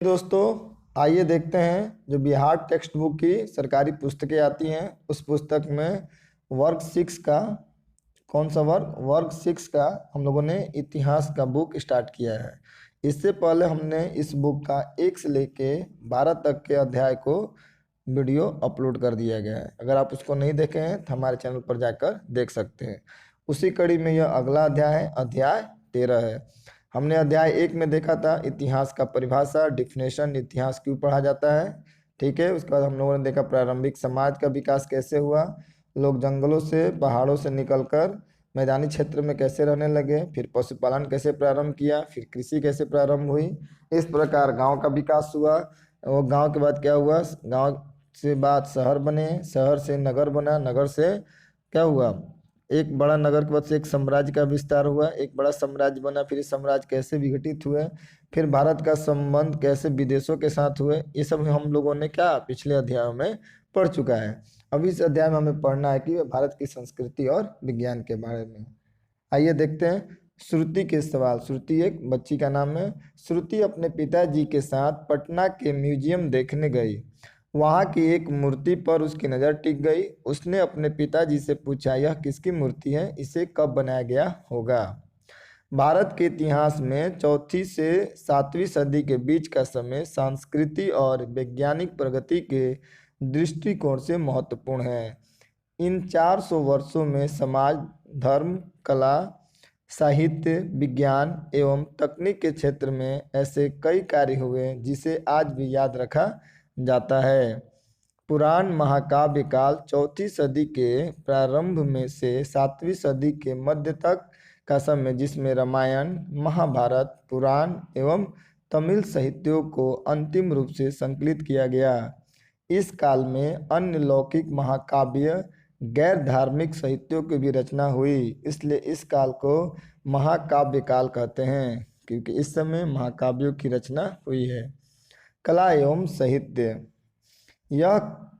दोस्तों, आइए देखते हैं जो बिहार टेक्स्ट बुक की सरकारी पुस्तकें आती हैं उस पुस्तक में वर्ग 6 का कौन सा वर्ग 6 का हम लोगों ने इतिहास का बुक स्टार्ट किया है। इससे पहले हमने इस बुक का 1 से लेके 12 तक के अध्याय को वीडियो अपलोड कर दिया गया है। अगर आप उसको नहीं देखे हैं तो हमारे चैनल पर जाकर देख सकते हैं। उसी कड़ी में यह अगला अध्याय है, अध्याय 13 है। हमने अध्याय 1 में देखा था इतिहास का परिभाषा, डिफिनेशन, इतिहास क्यों पढ़ा जाता है। ठीक है, उसके बाद हम लोगों ने देखा प्रारंभिक समाज का विकास कैसे हुआ, लोग जंगलों से पहाड़ों से निकलकर मैदानी क्षेत्र में कैसे रहने लगे, फिर पशुपालन कैसे प्रारंभ किया, फिर कृषि कैसे प्रारंभ हुई, इस प्रकार गांव का विकास हुआ। और गांव के बाद क्या हुआ, गांव से बाद शहर बने, शहर से नगर बना, नगर से क्या हुआ, एक बड़ा नगर के बाद से एक साम्राज्य का विस्तार हुआ, एक बड़ा साम्राज्य बना, फिर इस साम्राज्य कैसे विघटित हुए, फिर भारत का संबंध कैसे विदेशों के साथ हुए, ये सब हम लोगों ने क्या पिछले अध्यायों में पढ़ चुका है। अब इस अध्याय में हमें पढ़ना है कि भारत की संस्कृति और विज्ञान के बारे में। आइए देखते हैं श्रुति के सवाल। श्रुति एक बच्ची का नाम है। श्रुति अपने पिताजी के साथ पटना के म्यूजियम देखने गई। वहां की एक मूर्ति पर उसकी नज़र टिक गई। उसने अपने पिताजी से पूछा, यह किसकी मूर्ति है, इसे कब बनाया गया होगा। भारत के इतिहास में 4वीं से 7वीं सदी के बीच का समय संस्कृति और वैज्ञानिक प्रगति के दृष्टिकोण से महत्वपूर्ण है। इन 400 वर्षों में समाज, धर्म, कला, साहित्य, विज्ञान एवं तकनीक के क्षेत्र में ऐसे कई कार्य हुए जिसे आज भी याद रखा जाता है। पुराण महाकाव्य काल 4वीं सदी के प्रारंभ में से 7वीं सदी के मध्य तक का समय, जिसमें रामायण, महाभारत, पुराण एवं तमिल साहित्यों को अंतिम रूप से संकलित किया गया। इस काल में अन्य लौकिक महाकाव्य, गैर धार्मिक साहित्यों की भी रचना हुई, इसलिए इस काल को महाकाव्य काल कहते हैं, क्योंकि इस समय महाकाव्यों की रचना हुई है। कला एवं साहित्य, यह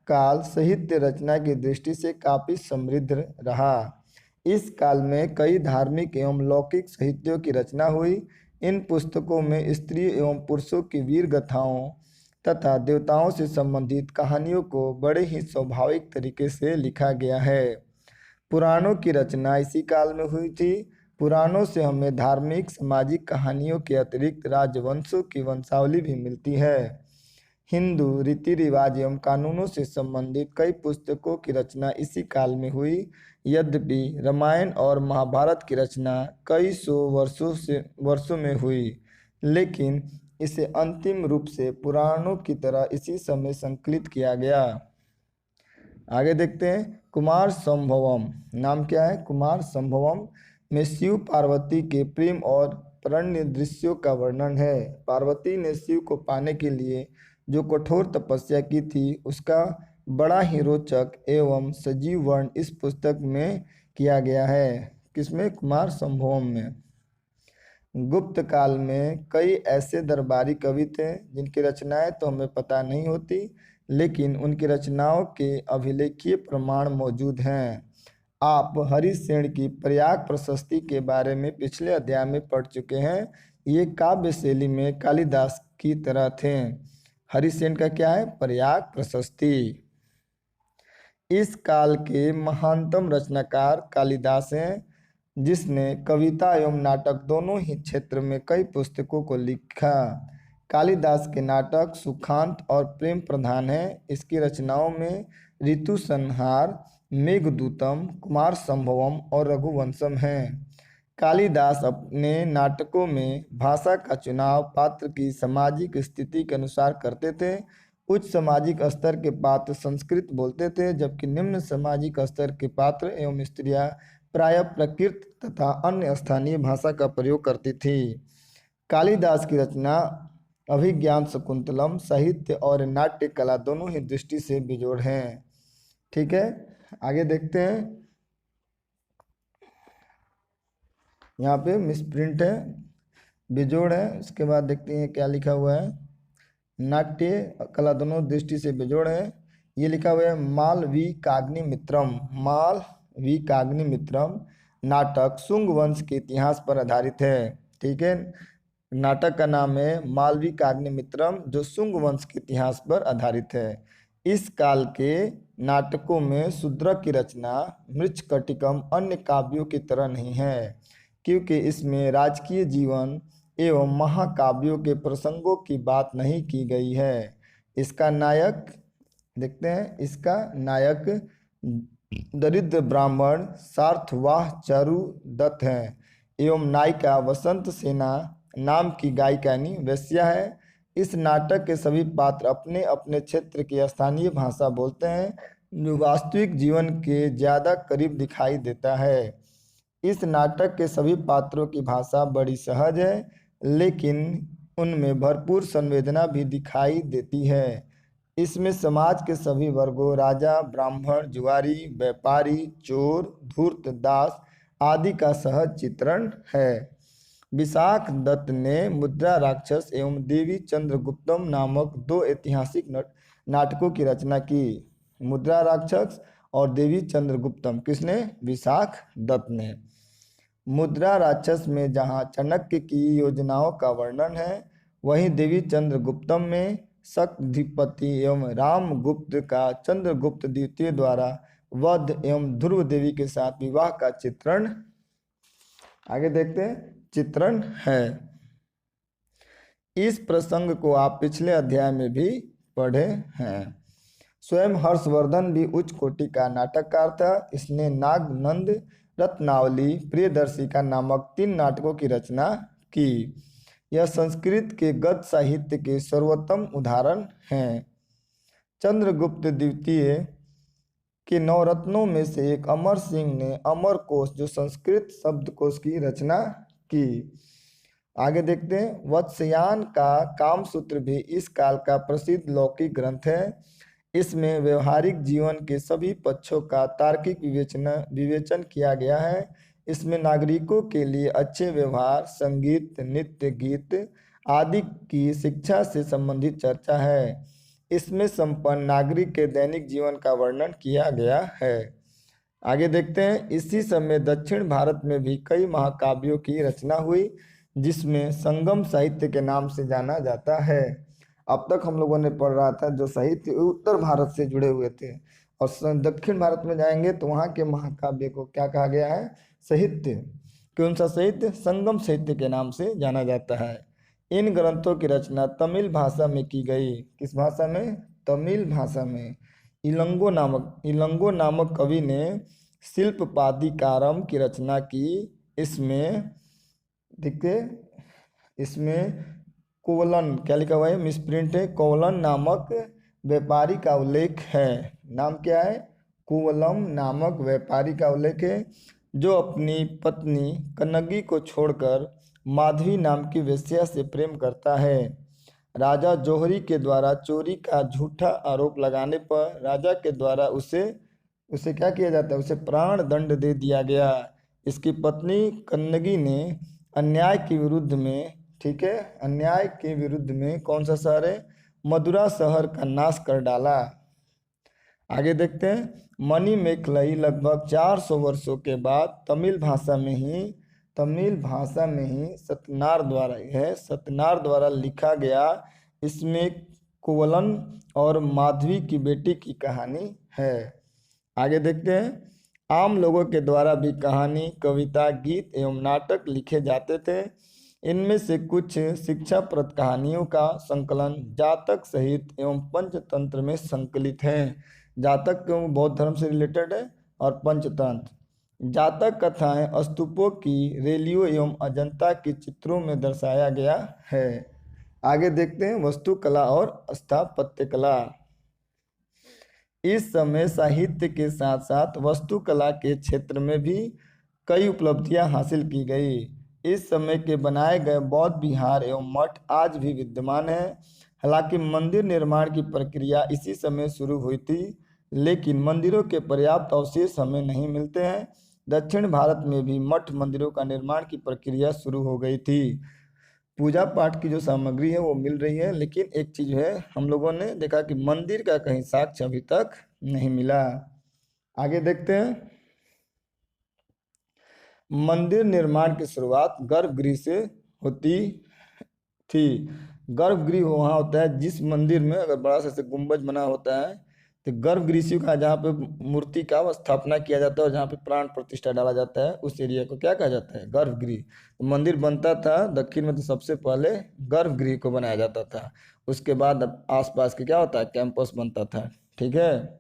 काल साहित्य रचना की दृष्टि से काफी समृद्ध रहा। इस काल में कई धार्मिक एवं लौकिक साहित्यों की रचना हुई। इन पुस्तकों में स्त्री एवं पुरुषों की वीर गाथाओं तथा देवताओं से संबंधित कहानियों को बड़े ही स्वाभाविक तरीके से लिखा गया है। पुराणों की रचना इसी काल में हुई थी। पुराणों से हमें धार्मिक, सामाजिक कहानियों के अतिरिक्त राजवंशों की वंशावली भी मिलती है। हिंदू रीति रिवाज एवं कानूनों से संबंधित कई पुस्तकों की रचना इसी काल में हुई। यद्यपि रामायण और महाभारत की रचना कई सौ वर्षों में हुई, लेकिन इसे अंतिम रूप से पुराणों की तरह इसी समय संकलित किया गया। आगे देखते हैं कुमार संभवम। नाम क्या है? कुमार संभवम में शिव पार्वती के प्रेम और प्रणय दृश्यों का वर्णन है। पार्वती ने शिव को पाने के लिए जो कठोर तपस्या की थी उसका बड़ा ही रोचक एवं सजीव वर्ण इस पुस्तक में किया गया है। किसमें? कुमार संभवम में। गुप्त काल में कई ऐसे दरबारी कवि थे जिनकी रचनाएं तो हमें पता नहीं होती, लेकिन उनकी रचनाओं के अभिलेखीय प्रमाण मौजूद हैं। आप हरिसेन की प्रयाग प्रशस्ति के बारे में पिछले अध्याय में पढ़ चुके हैं। ये काव्य शैली में कालिदास की तरह थे। हरिसेन का क्या है? प्रयाग प्रशस्ति। इस काल के महानतम रचनाकार कालिदास हैं, जिसने कविता एवं नाटक दोनों ही क्षेत्र में कई पुस्तकों को लिखा। कालिदास के नाटक सुखांत और प्रेम प्रधान हैं। इसकी रचनाओं में ऋतु संहार, मेघदूतम, कुमार संभवम और रघुवंशम हैं। कालिदास अपने नाटकों में भाषा का चुनाव पात्र की सामाजिक स्थिति के अनुसार करते थे। उच्च सामाजिक स्तर के पात्र संस्कृत बोलते थे, जबकि निम्न सामाजिक स्तर के पात्र एवं स्त्रियां प्रायः प्राकृत तथा अन्य स्थानीय भाषा का प्रयोग करती थी। कालिदास की रचना अभिज्ञान शाकुंतलम साहित्य और नाट्य कला दोनों ही दृष्टि से बेजोड़ हैं। ठीक है, आगे देखते हैं। यहाँ पे मिसप्रिंट है, बेजोड़ है। उसके बाद देखते हैं क्या लिखा हुआ है। नाट्य कला दोनों दृष्टि से बेजोड़ है। ये लिखा हुआ है मालविकाग्निमित्रम। मालविकाग्निमित्रम नाटक शुंग वंश के इतिहास पर आधारित है। ठीक है, नाटक का नाम है मालविकाग्निमित्रम, जो शुंग वंश के इतिहास पर आधारित है। इस काल के नाटकों में शूद्रक की रचना मृच्छकटिकम अन्य काव्यों की तरह नहीं है, क्योंकि इसमें राजकीय जीवन एवं महाकाव्यों के प्रसंगों की बात नहीं की गई है। इसका नायक देखते हैं, इसका नायक दरिद्र ब्राह्मण सार्थवाह चारुदत्त हैं एवं नायिका वसंत सेना नाम की गायिकानी वेश्या है। इस नाटक के सभी पात्र अपने अपने क्षेत्र की स्थानीय भाषा बोलते हैं, जो वास्तविक जीवन के ज़्यादा करीब दिखाई देता है। इस नाटक के सभी पात्रों की भाषा बड़ी सहज है, लेकिन उनमें भरपूर संवेदना भी दिखाई देती है। इसमें समाज के सभी वर्गों, राजा, ब्राह्मण, जुआरी, व्यापारी, चोर, धूर्त, दास आदि का सहज चित्रण है। विशाख दत्त ने मुद्रा राक्षस एवं देवी चंद्रगुप्तम नामक दो ऐतिहासिक नाटकों की रचना की। मुद्रा राक्षस और देवी चंद्रगुप्तम किसने? विशाख दत्त ने। मुद्रा राक्षस में जहाँ चाणक्य की योजनाओं का वर्णन है, वहीं देवी चंद्रगुप्तम में शक्धिपति एवं रामगुप्त का चंद्रगुप्त द्वितीय द्वारा वध एवं ध्रुव देवी के साथ विवाह का चित्रण, आगे देखते हैं, चित्रण है। इस प्रसंग को आप पिछले अध्याय में भी पढ़े हैं। स्वयं हर्षवर्धन भी उच्च कोटि का नाटककार था। इसने नागनंद, रत्नावली, प्रियदर्शिका नामक 3 नाटकों की रचना की। यह संस्कृत के गद्य साहित्य के सर्वोत्तम उदाहरण हैं। चंद्रगुप्त द्वितीय के नवरत्नों में से एक अमर सिंह ने अमरकोश, जो संस्कृत शब्दकोश की रचना की। आगे देखते हैं, वत्सयान का कामसूत्र भी इस काल का प्रसिद्ध लौकिक ग्रंथ है। इसमें व्यवहारिक जीवन के सभी पक्षों का तार्किक विवेचन किया गया है। इसमें नागरिकों के लिए अच्छे व्यवहार, संगीत, नृत्य, गीत आदि की शिक्षा से संबंधित चर्चा है। इसमें संपन्न नागरिक के दैनिक जीवन का वर्णन किया गया है। आगे देखते हैं, इसी समय दक्षिण भारत में भी कई महाकाव्यों की रचना हुई, जिसमें संगम साहित्य के नाम से जाना जाता है। अब तक हम लोगों ने पढ़ रहा था जो साहित्य उत्तर भारत से जुड़े हुए थे, और दक्षिण भारत में जाएंगे तो वहाँ के महाकाव्य को क्या कहा गया है? साहित्य। कौन सा साहित्य? संगम साहित्य के नाम से जाना जाता है। इन ग्रंथों की रचना तमिल भाषा में की गई। किस भाषा में? तमिल भाषा में। इलंगो नामक कवि ने शिल्पपादिकारम की रचना की। इसमें देखिए, इसमें कोवलन, क्या लिखा हुआ है? मिसप्रिंट है। कोवलन नामक व्यापारी का उल्लेख है। नाम क्या है? कोवलम नामक व्यापारी का उल्लेख है, जो अपनी पत्नी कन्नगी को छोड़कर माधवी नाम की वेश्या से प्रेम करता है। राजा जौहरी के द्वारा चोरी का झूठा आरोप लगाने पर राजा के द्वारा उसे क्या किया जाता है? उसे प्राण दंड दे दिया गया। इसकी पत्नी कन्नगी ने अन्याय के विरुद्ध में, ठीक है, अन्याय के विरुद्ध में कौन सा शहर है? मदुरा शहर का नाश कर डाला। आगे देखते हैं, मणिमेखलाई लगभग 400 वर्षों के बाद तमिल भाषा में ही सत्यनार द्वारा लिखा गया। इसमें कुवलन और माधवी की बेटी की कहानी है। आगे देखते हैं, आम लोगों के द्वारा भी कहानी, कविता, गीत एवं नाटक लिखे जाते थे। इनमें से कुछ शिक्षाप्रद कहानियों का संकलन जातक सहित एवं पंचतंत्र में संकलित हैं। जातक क्यों? बौद्ध धर्म से रिलेटेड है। और पंचतंत्र, जातक कथाएं स्तूपों की रैलियों एवं अजंता के चित्रों में दर्शाया गया है। आगे देखते हैं, वास्तुकला और स्थापत्य कला। इस समय साहित्य के साथ साथ वास्तुकला के क्षेत्र में भी कई उपलब्धियां हासिल की गई। इस समय के बनाए गए बौद्ध विहार एवं मठ आज भी विद्यमान है। हालांकि मंदिर निर्माण की प्रक्रिया इसी समय शुरू हुई थी, लेकिन मंदिरों के पर्याप्त अवशेष हमें नहीं मिलते हैं। दक्षिण भारत में भी मठ मंदिरों का निर्माण की प्रक्रिया शुरू हो गई थी। पूजा पाठ की जो सामग्री है वो मिल रही है, लेकिन एक चीज़ है, हम लोगों ने देखा कि मंदिर का कहीं साक्ष्य अभी तक नहीं मिला। आगे देखते हैं, मंदिर निर्माण की शुरुआत गर्भगृह से होती थी। गर्भगृह वहाँ होता है जिस मंदिर में अगर बड़ा सा गुंबज बना होता है तो गर्भगृह इसी का जहाँ पे मूर्ति का स्थापना किया जाता है और जहाँ पे प्राण प्रतिष्ठा डाला जाता है उस एरिया को क्या कहा जाता है? गर्भगृह। तो मंदिर बनता था दक्षिण में तो सबसे पहले गर्भगृह को बनाया जाता था, उसके बाद अब आसपास के क्या होता है? कैंपस बनता था। ठीक है।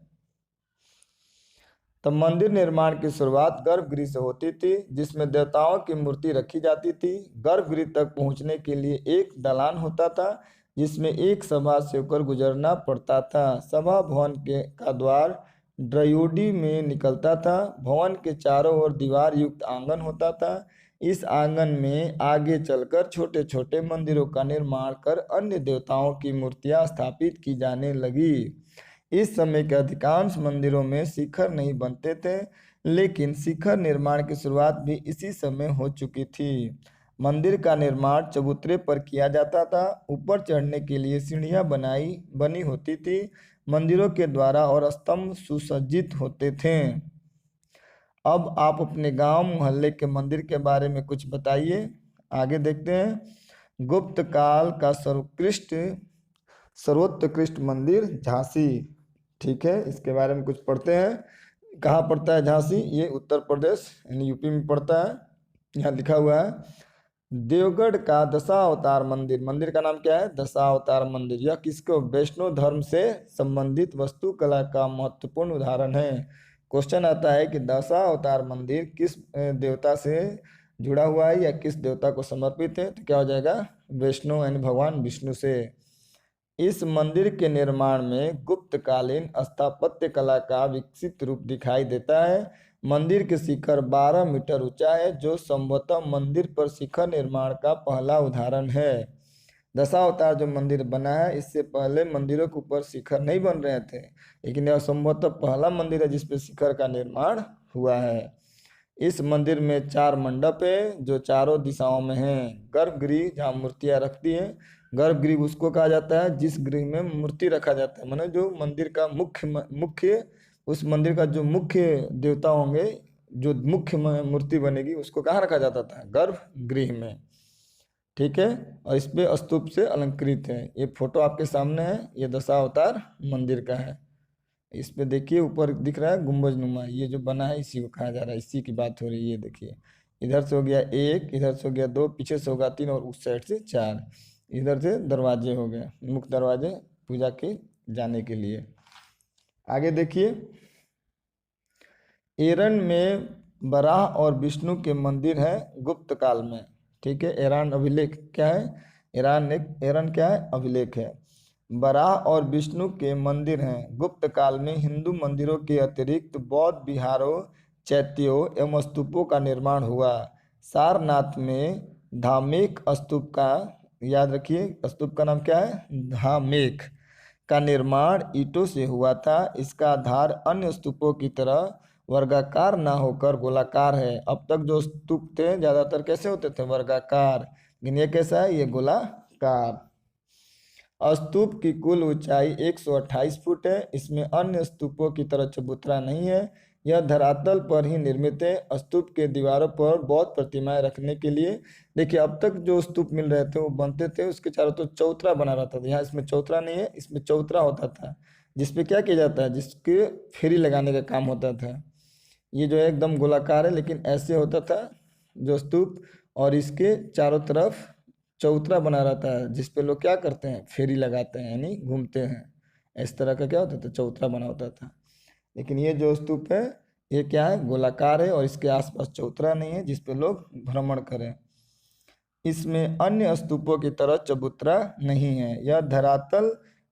तब मंदिर निर्माण की शुरुआत गर्भगृह से होती थी जिसमें देवताओं की मूर्ति रखी जाती थी। गर्भगृह तक पहुंचने के लिए एक ढलान होता था जिसमें एक सभा से होकर गुजरना पड़ता था। सभा भवन के का द्वार ड्रयोडी में निकलता था। भवन के चारों ओर दीवार युक्त आंगन होता था। इस आंगन में आगे चलकर छोटे छोटे मंदिरों का निर्माण कर अन्य देवताओं की मूर्तियां स्थापित की जाने लगी। इस समय के अधिकांश मंदिरों में शिखर नहीं बनते थे, लेकिन शिखर निर्माण की शुरुआत भी इसी समय हो चुकी थी। मंदिर का निर्माण चबूतरे पर किया जाता था। ऊपर चढ़ने के लिए सीढ़ियां बनी होती थी। मंदिरों के द्वारा और स्तंभ सुसज्जित होते थे। अब आप अपने गांव मोहल्ले के मंदिर के बारे में कुछ बताइए। आगे देखते हैं। गुप्त काल का सर्वोत्कृष्ट मंदिर झांसी। ठीक है, इसके बारे में कुछ पढ़ते हैं। कहाँ पड़ता है झांसी? ये उत्तर प्रदेश यानी यूपी में पड़ता है। यहाँ लिखा हुआ है देवगढ़ का दशावतार मंदिर। मंदिर का नाम क्या है? दशावतार मंदिर। यह किसको? वैष्णव धर्म से संबंधित वास्तुकला का महत्वपूर्ण उदाहरण है। क्वेश्चन आता है कि दशावतार मंदिर किस देवता से जुड़ा हुआ है या किस देवता को समर्पित है? तो क्या हो जाएगा? वैष्णव यानी भगवान विष्णु से। इस मंदिर के निर्माण में गुप्तकालीन स्थापत्य कला का विकसित रूप दिखाई देता है। मंदिर के शिखर 12 मीटर ऊंचा है जो संभवतः मंदिर पर शिखर निर्माण का पहला उदाहरण है। दशावतार जो मंदिर बना है इससे पहले मंदिरों के ऊपर शिखर नहीं बन रहे थे, लेकिन यह संभवतः पहला मंदिर है जिसपे शिखर का निर्माण हुआ है। इस मंदिर में 4 मंडप है जो चारों दिशाओं में हैं। गर्भगृह जहाँ मूर्तियाँ रखती हैं, गर्भगृह उसको कहा जाता है जिस गृह में मूर्ति रखा जाता है, माने जो मंदिर का मुख्य उस मंदिर का जो मुख्य देवता होंगे, जो मुख्य मूर्ति बनेगी उसको कहाँ रखा जाता था? गर्भगृह में। ठीक है, और इस पे स्तूप से अलंकृत है। ये फोटो आपके सामने है, ये दशावतार मंदिर का है। इस पे देखिए ऊपर दिख रहा है गुंबज नुमा, ये जो बना है इसी को कहा जा रहा है, इसी की बात हो रही है। ये देखिए इधर से हो गया 1, इधर से हो गया 2, पीछे से होगा 3 और उस साइड से 4। इधर से दरवाजे हो गए, मुख्य दरवाजे पूजा के जाने के लिए। आगे देखिए एरन में बराह और विष्णु के मंदिर है गुप्त काल में। ठीक है, एरान अभिलेख क्या है? एरन क्या है? अभिलेख है। बराह और विष्णु के मंदिर हैं। गुप्त काल में हिंदू मंदिरों के अतिरिक्त बौद्ध विहारों, चैत्यों एवं स्तूपों का निर्माण हुआ। सारनाथ में धामेक स्तूप का, याद रखिए स्तूप का नाम क्या है? धामेक का निर्माण ईंटों से हुआ था। इसका आधार अन्य स्तूपों की तरह वर्गाकार न होकर गोलाकार है। अब तक जो स्तूप थे ज्यादातर कैसे होते थे? वर्गाकार, लेकिन ये कैसा है? ये गोलाकार। स्तूप की कुल ऊंचाई 128 फुट है। इसमें अन्य स्तूपों की तरह चबूतरा नहीं है। यह धरातल पर ही निर्मित है। स्तूप के दीवारों पर बौद्ध प्रतिमाएं रखने के लिए, देखिए अब तक जो स्तूप मिल रहे थे वो बनते थे उसके चारों तरफ चौतरा बना रहता था। यहाँ इसमें चौतरा नहीं है, इसमें चौतरा होता था जिसपे क्या किया जाता है? जिसके फेरी लगाने का काम होता था। ये जो है एकदम गोलाकार है लेकिन ऐसे होता था जो स्तूप, और इसके चारों तरफ चौतरा बना रहता है जिसपे लोग क्या करते हैं? फेरी लगाते हैं यानी घूमते हैं। इस तरह का क्या होता था? चौतरा बना होता था। लेकिन ये जो स्तूप है ये क्या है? गोलाकार है और इसके आसपास चौतरा नहीं है जिसपे लोग भ्रमण करें। इसमें अन्य स्तूपों की तरह चबूतरा नहीं है। यह धरातल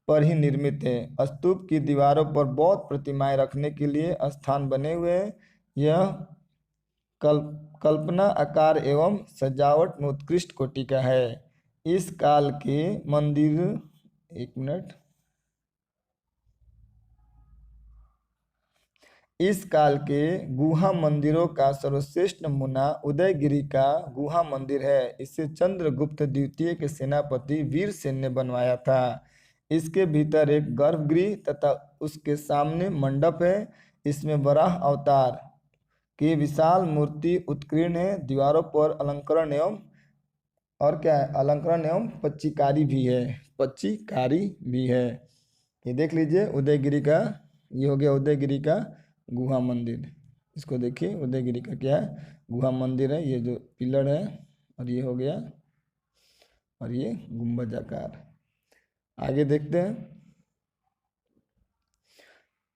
पर ही निर्मित है। स्तूप की दीवारों पर बौद्ध प्रतिमाएं रखने के लिए स्थान बने हुए हैं। यह कल्पना आकार एवं सजावट में उत्कृष्ट कोटि का है। इस काल के मंदिर, एक मिनट, इस काल के गुहा मंदिरों का सर्वश्रेष्ठ नमूना उदयगिरी का गुहा मंदिर है। इसे चंद्रगुप्त द्वितीय के सेनापति वीरसेन ने बनवाया था। इसके भीतर एक गर्भगृह तथा उसके सामने मंडप है। इसमें वराह अवतार की विशाल मूर्ति उत्कीर्ण है। दीवारों पर अलंकरण एवं और क्या है, अलंकरण एवं पच्चीकारी भी है, पच्चीकारी भी है। ये देख लीजिए उदयगिरी का, ये हो गया उदयगिरी का गुहा मंदिर। इसको देखिए, उदयगिरी का क्या है, गुहा मंदिर है। ये जो पिलर है और ये हो गया, और ये गुंबज आकार। आगे देखते हैं,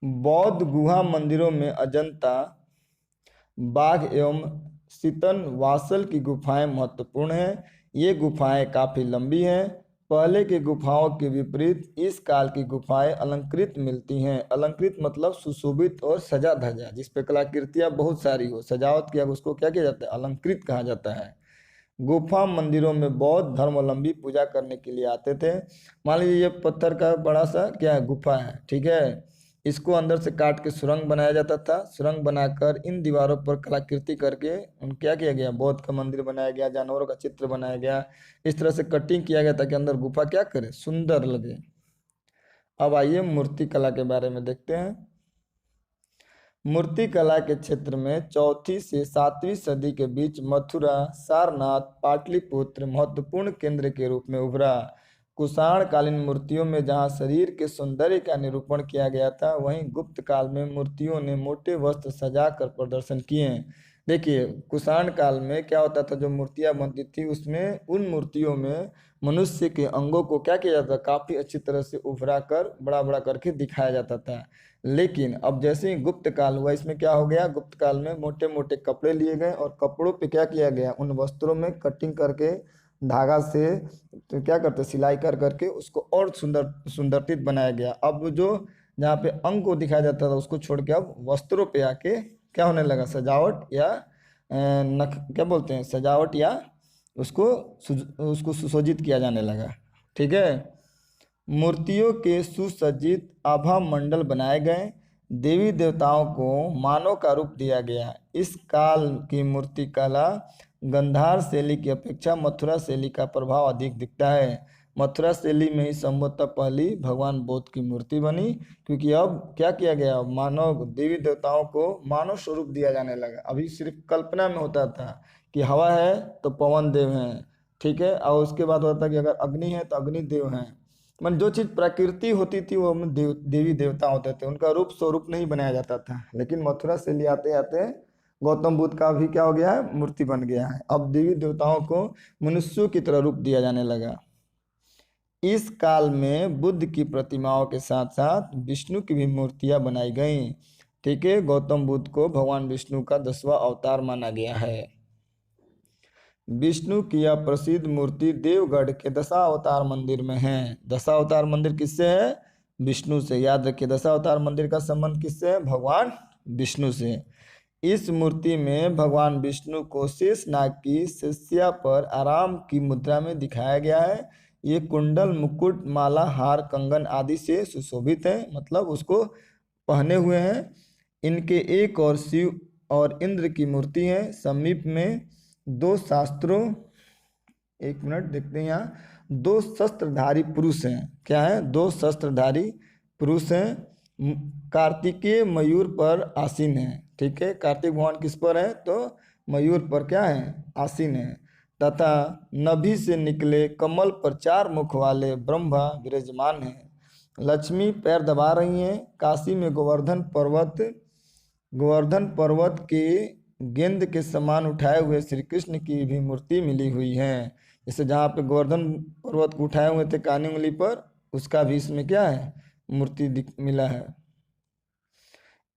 बौद्ध गुहा मंदिरों में अजंता, बाघ एवं सितन वासल की गुफाएं महत्वपूर्ण हैं। ये गुफाएं काफी लंबी हैं। पहले की गुफाओं के विपरीत इस काल की गुफाएं अलंकृत मिलती हैं। अलंकृत मतलब सुशोभित और सजा धजा, जिस पे कलाकृतियां बहुत सारी हो, सजावट किया, उसको क्या किया जाता है, अलंकृत कहा जाता है। गुफा मंदिरों में बौद्ध धर्मावलंबी पूजा करने के लिए आते थे। मान लीजिए ये पत्थर का बड़ा सा क्या है, गुफा है, ठीक है। इसको अंदर से काट के सुरंग बनाया जाता था। सुरंग बनाकर इन दीवारों पर कलाकृति करके उन क्या किया गया, बौद्ध का मंदिर बनाया गया, जानवरों का चित्र बनाया गया। इस तरह से कटिंग किया गया ताकि अंदर गुफा क्या करे, सुंदर लगे। अब आइए मूर्ति कला के बारे में देखते हैं। मूर्ति कला के क्षेत्र में चौथी से 7वीं सदी के बीच मथुरा, सारनाथ, पाटलिपुत्र महत्वपूर्ण केंद्र के रूप में उभरा। कुषाण कालीन मूर्तियों में जहां शरीर के सौंदर्य का निरूपण किया गया था, वहीं गुप्त काल में मूर्तियों ने मोटे वस्त्र सजाकर प्रदर्शन किए। देखिए कुषाण काल में क्या होता था, जो मूर्तियां बनती थी उसमें, उन मूर्तियों में मनुष्य के अंगों को क्या किया जाता था, काफी अच्छी तरह से उभरा कर बड़ा बड़ा करके दिखाया जाता था। लेकिन अब जैसे ही गुप्त काल हुआ, इसमें क्या हो गया, गुप्त काल में मोटे मोटे कपड़े लिए गए और कपड़ों पे क्या किया गया, उन वस्त्रों में कटिंग करके धागा से तो क्या करते, सिलाई कर करके उसको और सुंदरतित बनाया गया। अब जो जहाँ पे अंग को दिखाया जाता था उसको छोड़ के अब वस्त्रों पे आके क्या होने लगा, सजावट या नख क्या बोलते हैं, सजावट या उसको उसको सुसज्जित किया जाने लगा, ठीक है। मूर्तियों के सुसज्जित आभा मंडल बनाए गए। देवी देवताओं को मानव का रूप दिया गया। इस काल की मूर्ति कला गंधार शैली की अपेक्षा मथुरा शैली का प्रभाव अधिक दिखता है। मथुरा शैली में ही संभवतः पहली भगवान बुद्ध की मूर्ति बनी, क्योंकि अब क्या किया गया, मानव देवी देवताओं को मानव स्वरूप दिया जाने लगा। अभी सिर्फ कल्पना में होता था कि हवा है तो पवन देव हैं, ठीक है, और उसके बाद होता था कि अगर अग्नि है तो अग्नि देव हैं। मन जो चीज प्रकृति होती थी वो देवी देवता होते थे, उनका रूप स्वरूप नहीं बनाया जाता था। लेकिन मथुरा से ले आते आते गौतम बुद्ध का भी क्या हो गया है, मूर्ति बन गया है। अब देवी देवताओं को मनुष्यों की तरह रूप दिया जाने लगा। इस काल में बुद्ध की प्रतिमाओं के साथ साथ विष्णु की भी मूर्तियां बनाई गईं, ठीक है। गौतम बुद्ध को भगवान विष्णु का 10वां अवतार माना गया है। विष्णु की यह प्रसिद्ध मूर्ति देवगढ़ के दशावतार मंदिर में है। दशावतार मंदिर किससे है, विष्णु से। याद रखिए दशावतार मंदिर का संबंध किससे है, भगवान विष्णु से। इस मूर्ति में भगवान विष्णु को शेषनाग की शिष्या पर आराम की मुद्रा में दिखाया गया है। ये कुंडल, मुकुट, माला, हार, कंगन आदि से सुशोभित है, मतलब उसको पहने हुए हैं। इनके एक और शिव और इंद्र की मूर्ति है। समीप में दो शास्त्रों, एक मिनट देखते हैं, यहाँ दो शस्त्रधारी पुरुष हैं। क्या है, दो शस्त्रधारी पुरुष हैं। कार्तिकेय मयूर पर आसीन है, ठीक है। कार्तिक भगवान किस पर है, तो मयूर पर क्या है, आसीन है। तथा नभि से निकले कमल पर 4 मुख वाले ब्रह्मा विराजमान हैं। लक्ष्मी पैर दबा रही हैं। काशी में गोवर्धन पर्वत के गेंद के समान उठाए हुए श्री कृष्ण की भी मूर्ति मिली हुई है। जैसे जहाँ पे गोवर्धन पर्वत को उठाए हुए थे कानी उंगली पर, उसका भी इसमें क्या है, मूर्ति मिला है।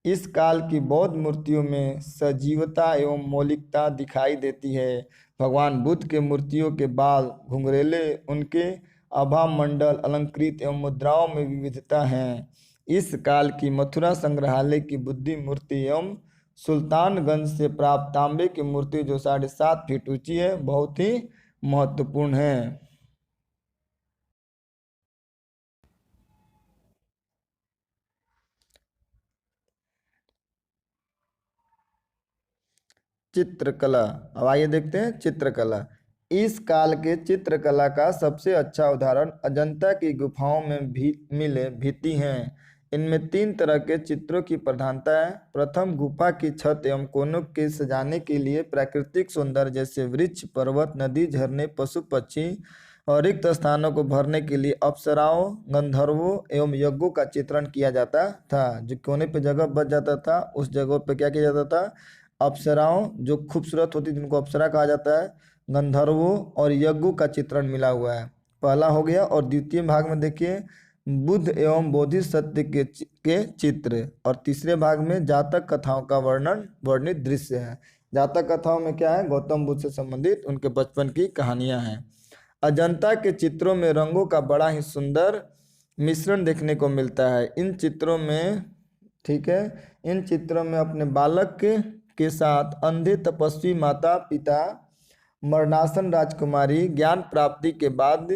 इस काल की बौद्ध मूर्तियों में सजीवता एवं मौलिकता दिखाई देती है। भगवान बुद्ध के मूर्तियों के बाल घुंघरेले, उनके आभा मंडल अलंकृत एवं मुद्राओं में विविधता है। इस काल की मथुरा संग्रहालय की बुद्धि मूर्ति एवं सुल्तानगंज से प्राप्त तांबे की मूर्ति जो 7.5 फीट ऊंची है, बहुत ही महत्वपूर्ण है। चित्रकला, अब आइए देखते हैं चित्रकला। इस काल के चित्रकला का सबसे अच्छा उदाहरण अजंता की गुफाओं में भी मिले भित्ति हैं। इनमें 3 तरह के चित्रों की प्रधानता है। प्रथम, गुफा की छत एवं कोनों के सजाने के लिए प्राकृतिक सौंदर्य जैसे वृक्ष, पर्वत, नदी, झरने, पशु पक्षी और रिक्त स्थानों को भरने के लिए अप्सराओं, गंधर्वों एवं यज्ञों का चित्रण किया जाता था। जो कोने पे जगह बच जाता था उस जगह पे क्या किया जाता था? अप्सराओं जो खूबसूरत होती थी उनको अप्सरा कहा जाता है, गंधर्वों और यज्ञों का चित्रण मिला हुआ है। पहला हो गया। और द्वितीय भाग में देखिए बुद्ध एवं बोधिसत्व के चित्र, और तीसरे भाग में जातक कथाओं का वर्णित दृश्य है। जातक कथाओं में क्या है? गौतम बुद्ध से संबंधित उनके बचपन की कहानियां हैं। अजंता के चित्रों में रंगों का बड़ा ही सुंदर मिश्रण देखने को मिलता है। इन चित्रों में, ठीक है, इन चित्रों में अपने बालक के साथ अंधे तपस्वी माता पिता, मरणासन राजकुमारी, ज्ञान प्राप्ति के बाद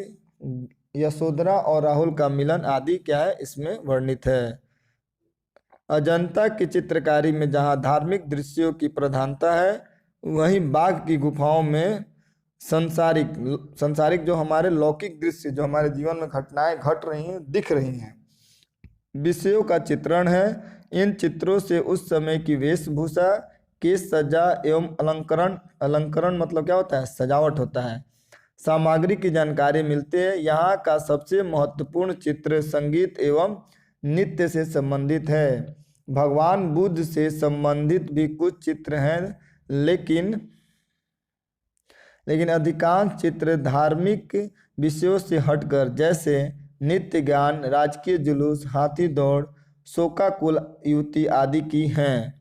यशोधरा और राहुल का मिलन आदि क्या है इसमें वर्णित है। अजंता की चित्रकारी में जहाँ धार्मिक दृश्यों की प्रधानता है, वहीं बाघ की गुफाओं में संसारिक जो हमारे लौकिक दृश्य, जो हमारे जीवन में घटनाएं घट रही हैं, दिख रही हैं, विषयों का चित्रण है। इन चित्रों से उस समय की वेशभूषा, केश सज्जा एवं अलंकरण मतलब क्या होता है? सजावट होता है। सामग्री की जानकारी मिलती है। यहाँ का सबसे महत्वपूर्ण चित्र संगीत एवं नृत्य से संबंधित है। भगवान बुद्ध से संबंधित भी कुछ चित्र हैं, लेकिन अधिकांश चित्र धार्मिक विषयों से हटकर, जैसे नित्य गान, राजकीय जुलूस, हाथी दौड़, शोकाकुल युति आदि की हैं।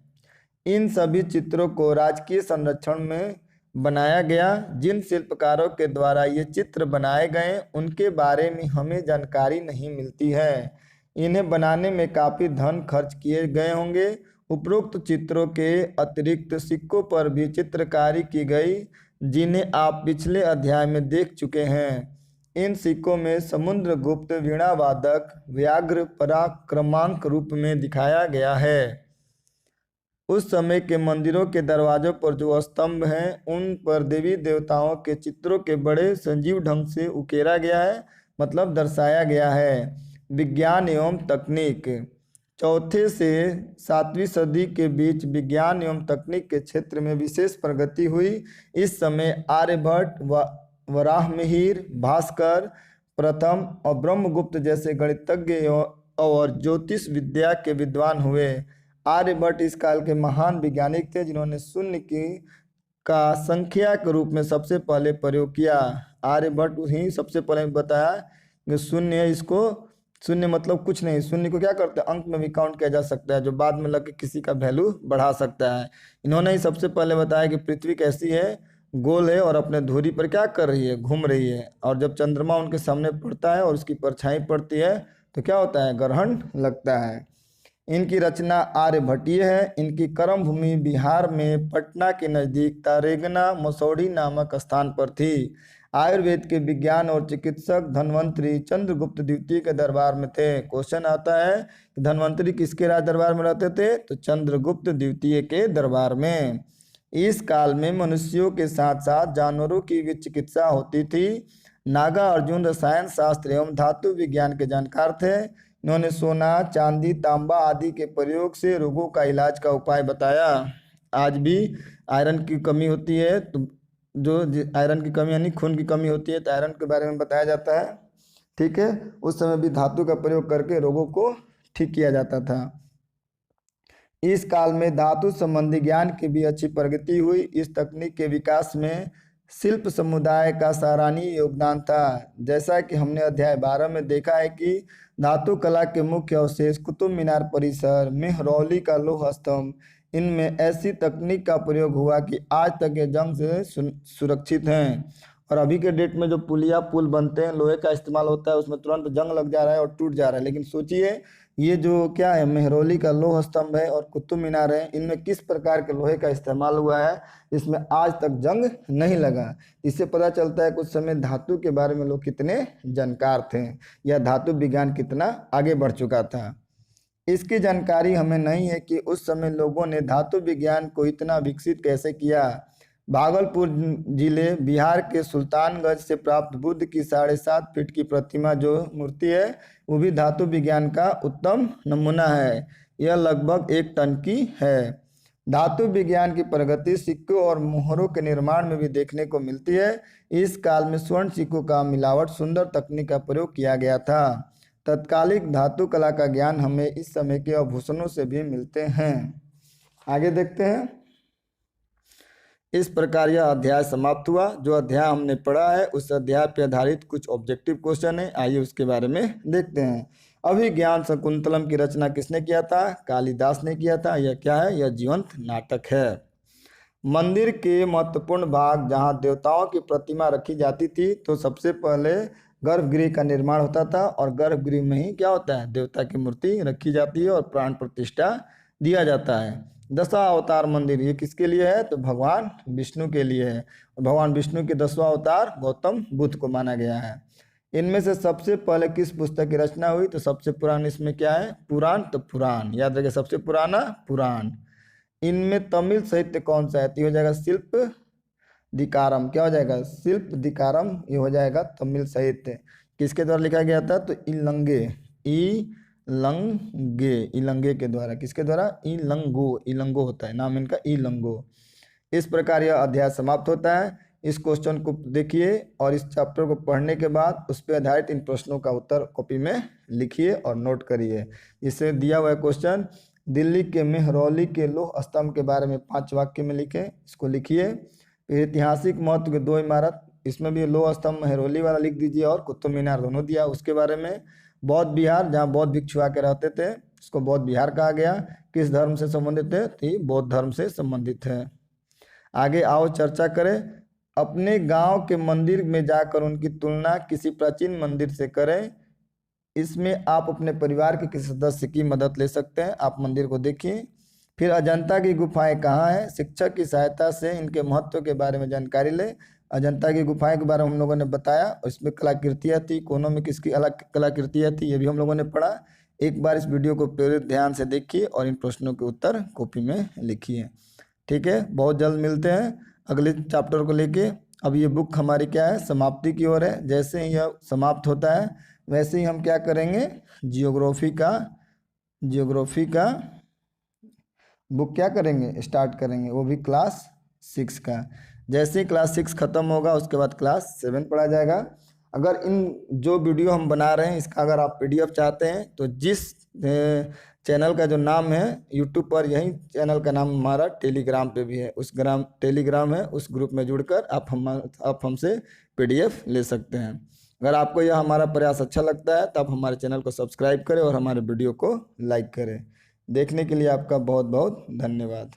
इन सभी चित्रों को राजकीय संरक्षण में बनाया गया। जिन शिल्पकारों के द्वारा ये चित्र बनाए गए उनके बारे में हमें जानकारी नहीं मिलती है। इन्हें बनाने में काफ़ी धन खर्च किए गए होंगे। उपरोक्त चित्रों के अतिरिक्त सिक्कों पर भी चित्रकारी की गई, जिन्हें आप पिछले अध्याय में देख चुके हैं। इन सिक्कों में समुद्रगुप्त वीणावादक व्याघ्र पराक्रमांक रूप में दिखाया गया है। उस समय के मंदिरों के दरवाजों पर जो स्तंभ हैं उन पर देवी देवताओं के चित्रों के बड़े सजीव ढंग से उकेरा गया है, मतलब दर्शाया गया है। विज्ञान एवं तकनीक। चौथे से 7वीं सदी के बीच विज्ञान एवं तकनीक के क्षेत्र में विशेष प्रगति हुई। इस समय आर्यभट्ट, वराहमिहिर, भास्कर प्रथम और ब्रह्मगुप्त जैसे गणितज्ञ और ज्योतिष विद्या के विद्वान हुए। आर्यभट्ट इस काल के महान वैज्ञानिक थे, जिन्होंने शून्य का संख्या के रूप में सबसे पहले प्रयोग किया। आर्यभट्ट ही सबसे पहले बताया कि शून्य, इसको शून्य मतलब कुछ नहीं, शून्य को क्या करते हैं? अंक में भी काउंट किया जा सकता है, जो बाद में लग के किसी का वैल्यू बढ़ा सकता है। इन्होंने ही सबसे पहले बताया कि पृथ्वी कैसी है? गोल है और अपने धुरी पर क्या कर रही है? घूम रही है। और जब चंद्रमा उनके सामने पड़ता है और उसकी परछाई पड़ती है तो क्या होता है? ग्रहण लगता है। इनकी रचना आर्यभट्टीय है। इनकी कर्म भूमि बिहार में पटना के नज़दीक तारेगना मसौढ़ी नामक स्थान पर थी। आयुर्वेद के विज्ञान और चिकित्सक धन्वंतरी चंद्रगुप्त द्वितीय के दरबार में थे। क्वेश्चन आता है कि धन्वंतरी किसके राज दरबार में रहते थे? तो चंद्रगुप्त द्वितीय के दरबार में। इस काल में मनुष्यों के साथ साथ जानवरों की भी चिकित्सा होती थी। नागा अर्जुन रसायन शास्त्र एवं धातु विज्ञान के जानकार थे। इन्होंने सोना, चांदी, तांबा आदि के प्रयोग से रोगों का इलाज का उपाय बताया। आज भी आयरन की कमी होती है, तो जो आयरन की कमी यानी खून की कमी होती है, तो आयरन के बारे में बताया जाता है। ठीक है, उस समय भी धातु का प्रयोग करके रोगों को ठीक किया जाता था। इस काल में धातु संबंधी ज्ञान की भी अच्छी प्रगति हुई। इस तकनीक के विकास में शिल्प समुदाय का सराहनीय योगदान था। जैसा कि हमने अध्याय 12 में देखा है कि धातु कला के मुख्य अवशेष कुतुब मीनार परिसर, मेहरौली का लौह स्तंभ, इनमें ऐसी तकनीक का प्रयोग हुआ कि आज तक ये जंग से सुरक्षित हैं। और अभी के डेट में जो पुल बनते हैं, लोहे का इस्तेमाल होता है, उसमें तुरंत जंग लग जा रहा है और टूट जा रहा है। लेकिन सोचिए, ये जो क्या है, मेहरौली का लौह स्तंभ है और कुतुब मीनार है, इनमें किस प्रकार के लोहे का इस्तेमाल हुआ है, इसमें आज तक जंग नहीं लगा। इससे पता चलता है कुछ समय धातु के बारे में लोग कितने जानकार थे, या धातु विज्ञान कितना आगे बढ़ चुका था। इसकी जानकारी हमें नहीं है कि उस समय लोगों ने धातु विज्ञान को इतना विकसित कैसे किया। भागलपुर जिले बिहार के सुल्तानगंज से प्राप्त बुद्ध की 7.5 फीट की प्रतिमा जो मूर्ति है वो भी धातु विज्ञान का उत्तम नमूना है। यह लगभग 1 टन की है। धातु विज्ञान की प्रगति सिक्कों और मोहरों के निर्माण में भी देखने को मिलती है। इस काल में स्वर्ण सिक्कों का मिलावट सुंदर तकनीक का प्रयोग किया गया था। तत्कालिक धातु कला का ज्ञान हमें इस समय के आभूषणों से भी मिलते हैं। आगे देखते हैं। इस प्रकार यह अध्याय समाप्त हुआ। जो अध्याय हमने पढ़ा है उस अध्याय पर आधारित कुछ ऑब्जेक्टिव क्वेश्चन है, आइए उसके बारे में देखते हैं। अभिज्ञान शकुंतलम की रचना किसने किया था? कालिदास ने किया था। यह क्या है? यह जीवंत नाटक है। मंदिर के महत्वपूर्ण भाग जहाँ देवताओं की प्रतिमा रखी जाती थी तो सबसे पहले गर्भगृह का निर्माण होता था और गर्भगृह में ही क्या होता है? देवता की मूर्ति रखी जाती है और प्राण प्रतिष्ठा दिया जाता है। दशा अवतार मंदिर ये किसके लिए है? तो भगवान विष्णु के लिए है। भगवान विष्णु के 10वां अवतार गौतम बुद्ध को माना गया है। इनमें से सबसे पहले किस पुस्तक की रचना हुई? तो सबसे पुरानी इसमें क्या है? पुराण। तो पुराण याद रखिए, सबसे पुराना पुराण। इनमें तमिल साहित्य कौन सा है? तो हो जाएगा शिल्प दिकारम। क्या हो जाएगा? शिल्प दिकारम ये हो जाएगा तमिल साहित्य। किसके द्वारा लिखा गया था? तो इलंगे इलंगे के द्वारा। किसके द्वारा? इलंगो होता है नाम इनका, इलंगो। इस प्रकार यह अध्याय समाप्त होता है। इस क्वेश्चन को देखिए और इस चैप्टर को पढ़ने के बाद उस पर आधारित इन प्रश्नों का उत्तर कॉपी में लिखिए और नोट करिए। इसे दिया हुआ क्वेश्चन, दिल्ली के मेहरौली के लौह स्तंभ के बारे में 5 वाक्य में लिखें, इसको लिखिए। फिर ऐतिहासिक महत्व के 2 इमारत, इसमें भी लौह स्तंभ मेहरौली वाला लिख दीजिए और कुतुब मीनार दोनों दिया। उसके बारे में बौद्ध विहार जहाँ बौद्ध भिक्षु आके रहते थे इसको बौद्ध विहार कहा गया। किस धर्म से संबंधित है? तो ये बौद्ध धर्म से संबंधित है। आगे आओ चर्चा करें। अपने गांव के मंदिर में जाकर उनकी तुलना किसी प्राचीन मंदिर से करें। इसमें आप अपने परिवार के किसी सदस्य की मदद ले सकते हैं। आप मंदिर को देखिए। फिर अजंता की गुफाएं कहाँ हैं? शिक्षक की सहायता से इनके महत्व के बारे में जानकारी लें। अजंता की गुफाएं के बारे में हम लोगों ने बताया, इसमें कलाकृतियाँ थी, कोनों में किसकी अलग कलाकृतियाँ थी ये भी हम लोगों ने पढ़ा। एक बार इस वीडियो को पूरे ध्यान से देखिए और इन प्रश्नों के उत्तर कॉपी में लिखिए। ठीक है, बहुत जल्द मिलते हैं अगले चैप्टर को लेके। अब ये बुक हमारी क्या है? समाप्ति की ओर है। जैसे ही यह समाप्त होता है वैसे ही हम क्या करेंगे? जियोग्राफी का बुक क्या करेंगे? स्टार्ट करेंगे, वो भी क्लास 6 का। जैसे ही क्लास 6 खत्म होगा उसके बाद क्लास 7 पढ़ा जाएगा। अगर इन जो वीडियो हम बना रहे हैं इसका अगर आप PDF चाहते हैं तो जिस चैनल का जो नाम है यूट्यूब पर, यही चैनल का नाम हमारा टेलीग्राम पे भी है, उस टेलीग्राम है, उस ग्रुप में जुड़कर आप हमसे PDF ले सकते हैं। अगर आपको यह हमारा प्रयास अच्छा लगता है तो आप हमारे चैनल को सब्सक्राइब करें और हमारे वीडियो को लाइक करें। देखने के लिए आपका बहुत बहुत धन्यवाद।